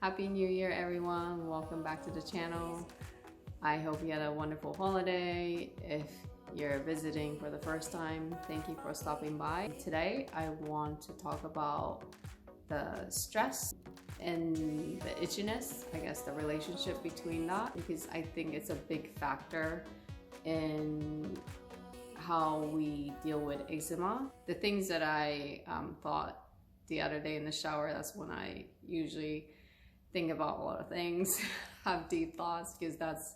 Happy New Year, everyone. Welcome back to the channel. I hope you had a wonderful holiday. If you're visiting for the first time, thank you for stopping by. Today, I want to talk about the stress and the itchiness, I guess the relationship between that, because I think it's a big factor in how we deal with eczema. The things that I thought the other day in the shower, that's when I usually think about a lot of things, have deep thoughts, because that's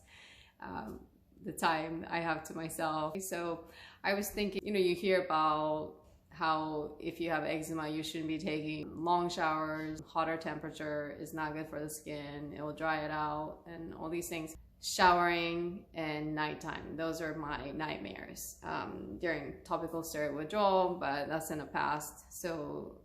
the time I have to myself. So I was thinking, you hear about how if you have eczema, you shouldn't be taking long showers. Hotter temperature is not good for the skin. It will dry it out and all these things. Showering and nighttime, those are my nightmares during topical steroid withdrawal, but that's in the past. So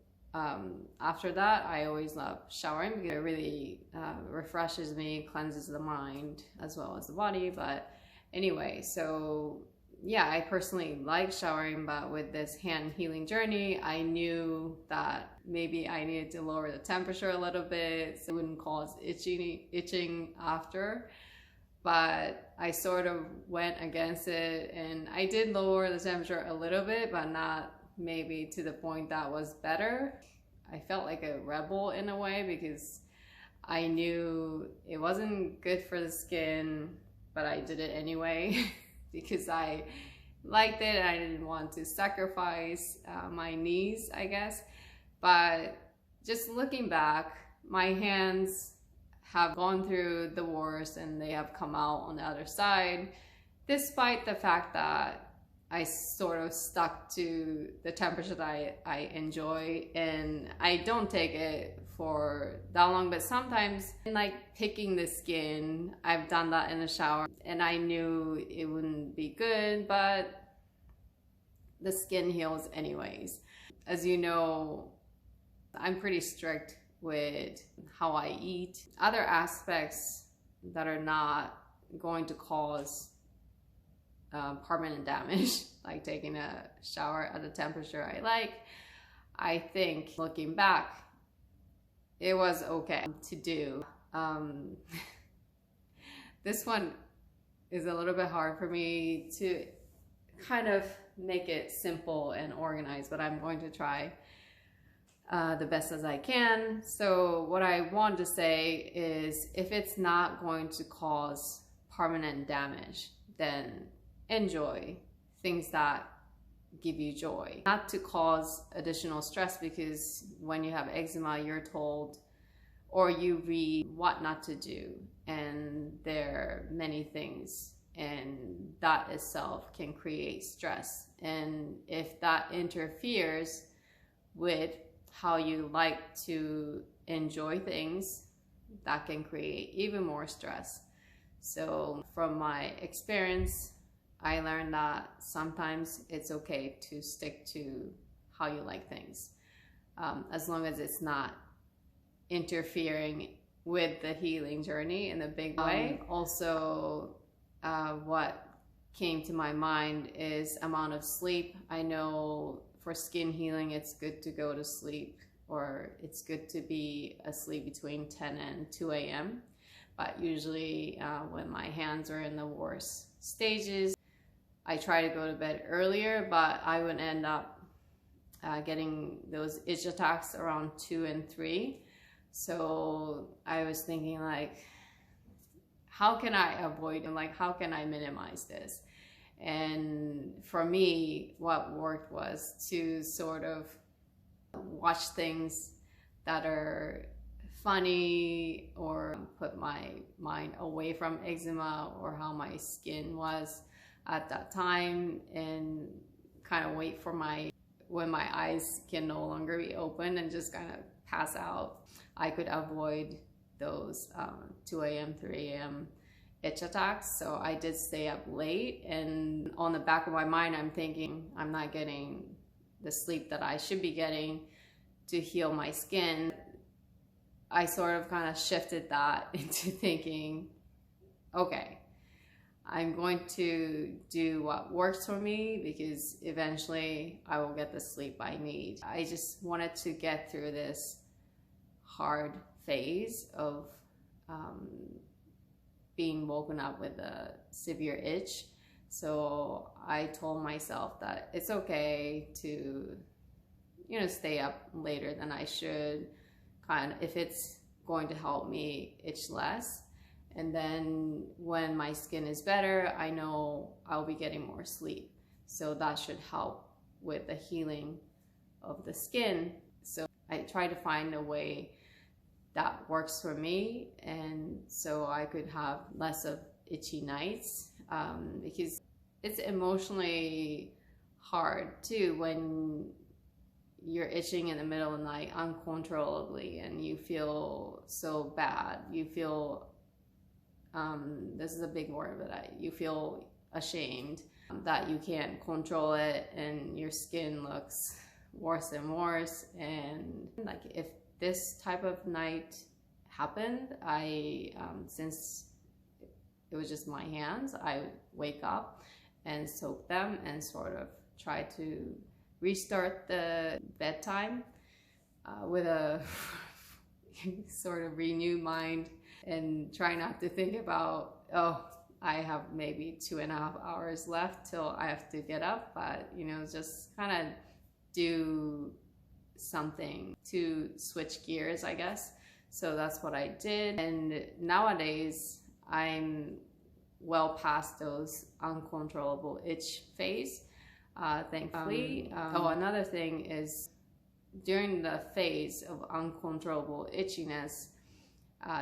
after that, I always love showering because it really refreshes me, cleanses the mind as well as the body. But anyway, so yeah, I personally like showering, but with this hand healing journey, I knew that maybe I needed to lower the temperature a little bit so it wouldn't cause itching after. But I sort of went against it, and I did lower the temperature a little bit, but not maybe to the point that was better. I felt like a rebel in a way because I knew it wasn't good for the skin, but I did it anyway because I liked it and I didn't want to sacrifice my knees, I guess. But just looking back, my hands have gone through the worst and they have come out on the other side, despite the fact that I sort of stuck to the temperature that I enjoy, and I don't take it for that long. But sometimes, like picking the skin, I've done that in the shower and I knew it wouldn't be good, but the skin heals anyways. As you know, I'm pretty strict with how I eat. Other aspects that are not going to cause permanent damage, like taking a shower at a temperature I like, I think looking back, it was okay to do. This one is a little bit hard for me to kind of make it simple and organized, but I'm going to try the best as I can. So what I want to say is, if it's not going to cause permanent damage, then enjoy things that give you joy. Not to cause additional stress, because when you have eczema, you're told or you read what not to do, and there are many things, and that itself can create stress. And if that interferes with how you like to enjoy things, that can create even more stress. So from my experience, I learned that sometimes it's okay to stick to how you like things, as long as it's not interfering with the healing journey in a big way. Also, what came to my mind is amount of sleep. I know for skin healing, it's good to go to sleep, or it's good to be asleep between 10 and 2 a.m. But usually when my hands are in the worst stages, I try to go to bed earlier, but I would end up getting those itch attacks around 2 and 3. So I was thinking, like, how can I avoid it? Like, how can I minimize this? And for me, what worked was to sort of watch things that are funny, or put my mind away from eczema or how my skin was at that time, and kind of wait for when my eyes can no longer be open and just kind of pass out. I could avoid those 2 a.m., 3 a.m. itch attacks. So I did stay up late, and on the back of my mind, I'm thinking I'm not getting the sleep that I should be getting to heal my skin. I sort of kind of shifted that into thinking, okay, I'm going to do what works for me, because eventually I will get the sleep I need. I just wanted to get through this hard phase of being woken up with a severe itch. So I told myself that it's okay to, you know, stay up later than I should, kind of, if it's going to help me itch less. And then when my skin is better, I know I'll be getting more sleep. So that should help with the healing of the skin. So I try to find a way that works for me, and so I could have less of itchy nights, because it's emotionally hard too when you're itching in the middle of the night uncontrollably and you feel so bad. You feel, this is a big word, but you feel ashamed that you can't control it and your skin looks worse and worse. And like, if this type of night happened, since it was just my hands, I would wake up and soak them and sort of try to restart the bedtime with a sort of renewed mind, and try not to think about, oh, I have maybe 2.5 hours left till I have to get up, but, you know, just kind of do something to switch gears, I guess. So that's what I did. And nowadays I'm well past those uncontrollable itch phase, thankfully. Another thing is, during the phase of uncontrollable itchiness,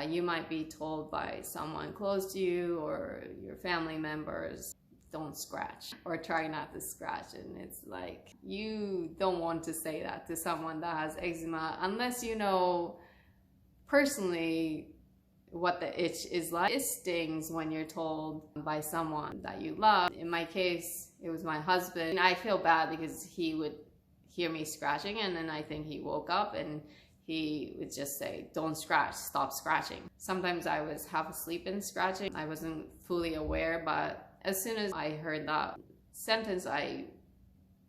you might be told by someone close to you or your family members, don't scratch, or try not to scratch. And it's like, you don't want to say that to someone that has eczema unless you know personally what the itch is like. It stings when you're told by someone that you love. In my case, it was my husband. I feel bad because he would hear me scratching, and then I think he woke up and he would just say, don't scratch, stop scratching. Sometimes I was half asleep and scratching. I wasn't fully aware, but as soon as I heard that sentence, I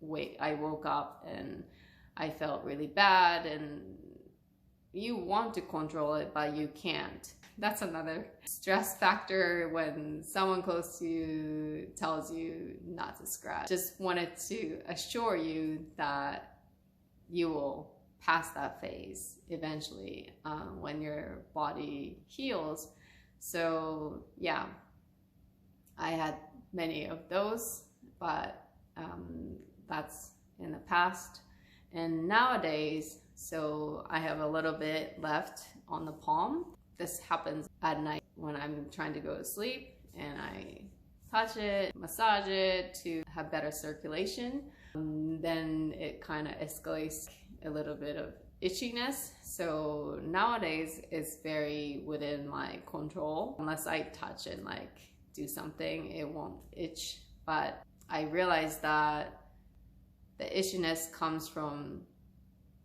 woke up and I felt really bad. And you want to control it, but you can't. That's another stress factor when someone close to you tells you not to scratch. Just wanted to assure you that you will pass that phase eventually, when your body heals. So yeah, I had many of those, but that's in the past. And nowadays, so I have a little bit left on the palm. This happens at night when I'm trying to go to sleep, and I touch it, massage it to have better circulation. Then it kind of escalates a little bit of itchiness. So nowadays it's very within my control. Unless I touch and like do something, it won't itch. But I realized that the itchiness comes from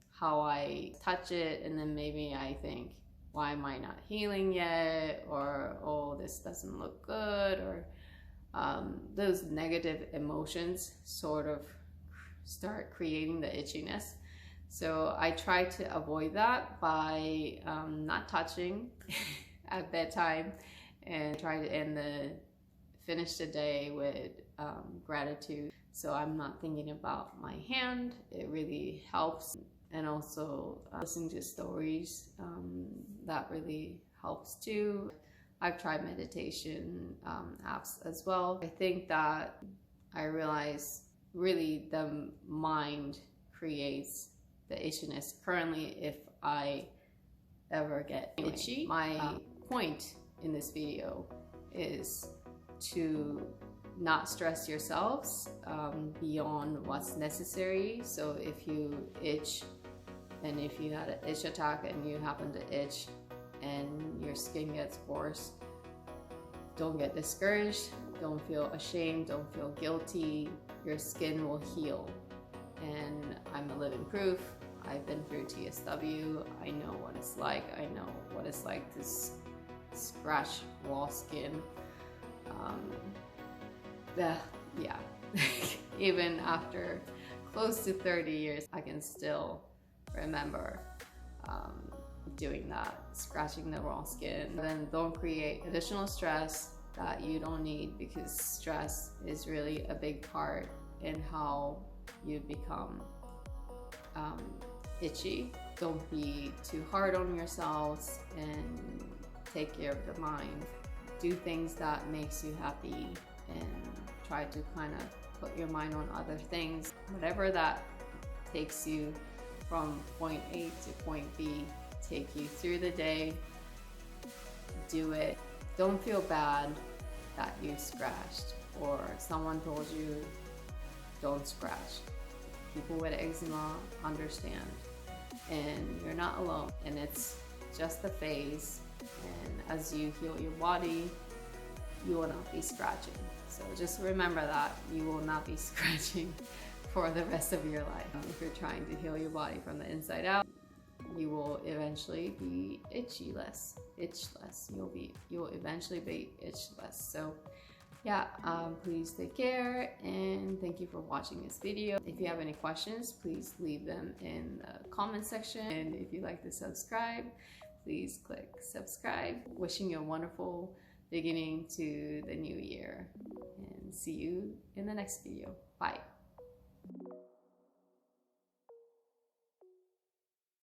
how I touch it, and then maybe I think, why am I not healing yet? Or, oh, this doesn't look good, or those negative emotions sort of start creating the itchiness. So I try to avoid that by not touching at bedtime, and try to finish the day with gratitude. So I'm not thinking about my hand. It really helps. And also listening to stories, that really helps too. I've tried meditation apps as well. I think that I realize really the mind creates the itchiness currently if I ever get itchy. My point in this video is to not stress yourselves beyond what's necessary. So if you itch, and if you had an itch attack and you happen to itch and your skin gets worse, don't get discouraged, don't feel ashamed, don't feel guilty. Your skin will heal. And I'm a living proof. I've been through TSW. I know what it's like. I know what it's like to scratch raw skin. Yeah. Even after close to 30 years, I can still remember doing that, scratching the raw skin. Then don't create additional stress that you don't need, because stress is really a big part in how you become itchy. Don't be too hard on yourselves and take care of the mind. Do things that makes you happy and try to kind of put your mind on other things. Whatever that takes you from point A to point B, take you through the day, do it. Don't feel bad that you scratched or someone told you don't scratch. People with eczema understand, and you're not alone, and it's just a phase, and as you heal your body, you will not be scratching. So just remember that you will not be scratching for the rest of your life. If you're trying to heal your body from the inside out, you will eventually be itchless. You'll eventually be itchless. So yeah, please take care, and thank you for watching this video. If you have any questions, please leave them in the comment section, and if you'd like to subscribe, please click subscribe. Wishing you a wonderful beginning to the new year, and see you in the next video. Bye.